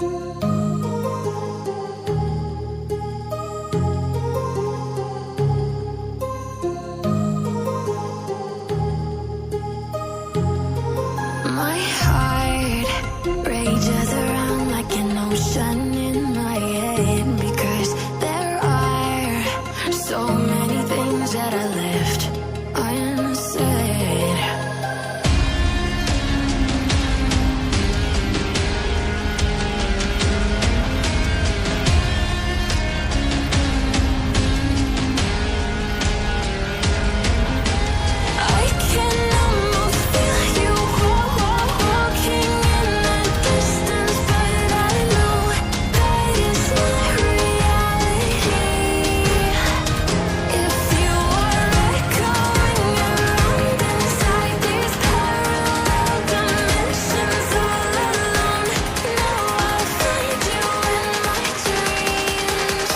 My heart rages around like an ocean in my head, because there are so many things that I left unsaid. I can almost feel you walking in the distance, but I know that it's not reality. If you are echoing around inside these parallel dimensions all alone, now I'll find you in my dreams.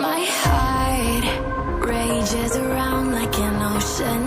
My heart rages around like an ocean